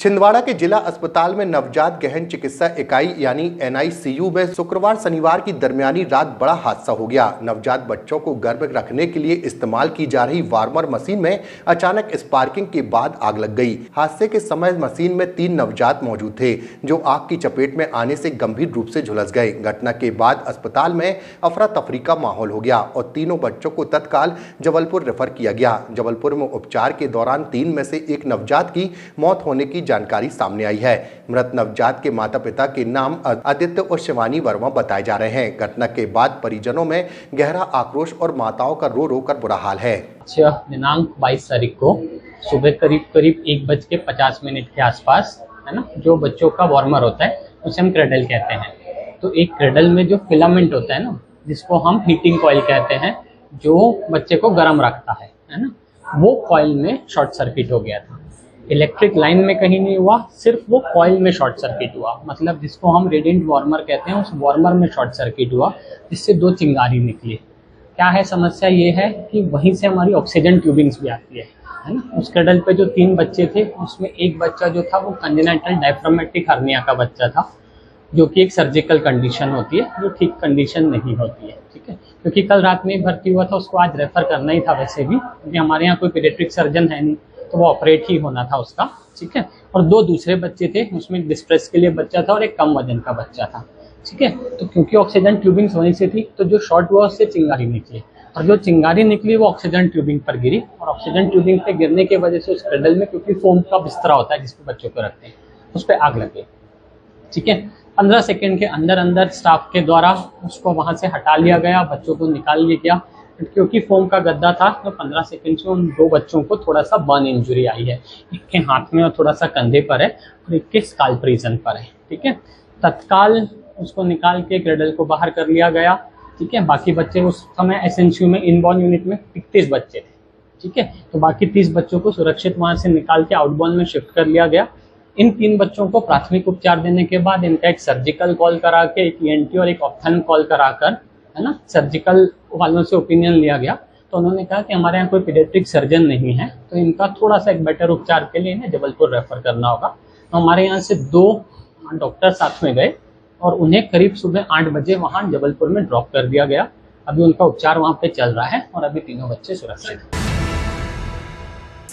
छिंदवाड़ा के जिला अस्पताल में नवजात गहन चिकित्सा इकाई यानी NICU में शुक्रवार शनिवार की दरमियानी रात बड़ा हादसा हो गया। नवजात बच्चों को गर्भ रखने के लिए इस्तेमाल की जा रही वार्मर मशीन में अचानक स्पार्किंग के बाद आग लग गई। हादसे के समय मशीन में 3 नवजात मौजूद थे जो आग की चपेट में आने से गंभीर रूप से झुलस गए। घटना के बाद अस्पताल में अफरा तफरी का माहौल हो गया और तीनों बच्चों को तत्काल जबलपुर रेफर किया गया। जबलपुर में उपचार के दौरान 3 में से एक नवजात की मौत होने की जानकारी सामने आई है। मृत नवजात के माता पिता के नाम आदित्य और शिवानी वर्मा बताए जा रहे हैं। घटना के बाद परिजनों में गहरा आक्रोश और माताओं का रो रो कर बुरा हाल है। दिनांक 22 तारीख को सुबह करीब 1:50 के आसपास, है ना, जो बच्चों का वार्मर होता है उसे हम क्रेडल कहते हैं। तो एक क्रेडल में जो फिलामेंट होता है ना, जिसको हम हीटिंग कॉइल कहते हैं, जो बच्चे को गर्म रखता है ना, वो कॉइल में शॉर्ट सर्किट हो गया था। इलेक्ट्रिक लाइन में कहीं नहीं हुआ, सिर्फ वो कॉइल में शॉर्ट सर्किट हुआ। मतलब जिसको हम रेडिएंट वार्मर कहते हैं, उस वार्मर में शॉर्ट सर्किट हुआ, जिससे 2 चिंगारी निकली। क्या है समस्या, ये है कि वहीं से हमारी ऑक्सीजन ट्यूबिंग्स भी आती है ना। उस क्रडल पे जो 3 बच्चे थे, उसमें एक बच्चा जो था वो कंजेनिटल डायफ्रामेटिक हर्निया का बच्चा था, जो कि एक सर्जिकल कंडीशन होती है, जो ठीक कंडीशन नहीं होती है। ठीक है, क्योंकि कल रात में भर्ती हुआ था, उसको आज रेफर करना ही था वैसे भी, क्योंकि हमारे यहाँ कोई पीडियाट्रिक सर्जन है नहीं, तो वो ऑपरेट ही होना था उसका। ठीक है, और 2 दूसरे बच्चे थे, उसमें डिस्ट्रेस के लिए बच्चा था और एक कम वजन का बच्चा था। ठीक है, तो क्योंकि ऑक्सीजन ट्यूबिंग वहीं से थी, तो जो शॉर्ट हुआ उससे चिंगारी निकली, और जो चिंगारी निकली वो ऑक्सीजन ट्यूबिंग पर गिरी, और ऑक्सीजन ट्यूबिंग पे गिरने की वजह से उस क्रडल में, क्योंकि फोम का बिस्तरा होता है जिसपे बच्चों को रखते हैं, उस पर आग लग गई। ठीक है, 15 सेकेंड के अंदर स्टाफ के द्वारा उसको वहां से हटा लिया गया, बच्चों को निकाल लिया गया। क्योंकि फोम का गद्दा था, तो 15 सेकंड में उन 2 बच्चों को थोड़ा सा बर्न इंजरी आई है। एक के हाथ में और थोड़ा सा कंधे पर है, और एक के स्काल्प रीजन पर है। ठीक है, तत्काल उसको निकाल के क्रेडल को बाहर कर लिया गया। ठीक है, बाकी बच्चे उस समय SNCU में इनबॉर्न यूनिट में 31 बच्चे थे। ठीक है, तो बाकी 30 बच्चों को सुरक्षित वहां से निकाल के आउटबॉर्न में शिफ्ट कर लिया गया। इन 3 बच्चों को प्राथमिक उपचार देने के बाद इनका एक सर्जिकल कॉल करा के, एक ENT और एक ऑप्थन कॉल कराकर, है ना, सर्जिकल वालों से ओपिनियन लिया गया। तो उन्होंने कहा कि हमारे यहाँ कोई पीडियाट्रिक सर्जन नहीं है, तो इनका थोड़ा सा एक बेटर उपचार के लिए इन्हें जबलपुर रेफर करना होगा। तो हमारे यहाँ से 2 डॉक्टर साथ में गए और उन्हें करीब सुबह 8 बजे वहाँ जबलपुर में ड्रॉप कर दिया गया। अभी उनका उपचार वहाँ पे चल रहा है और अभी तीनों बच्चे सुरक्षित हैं।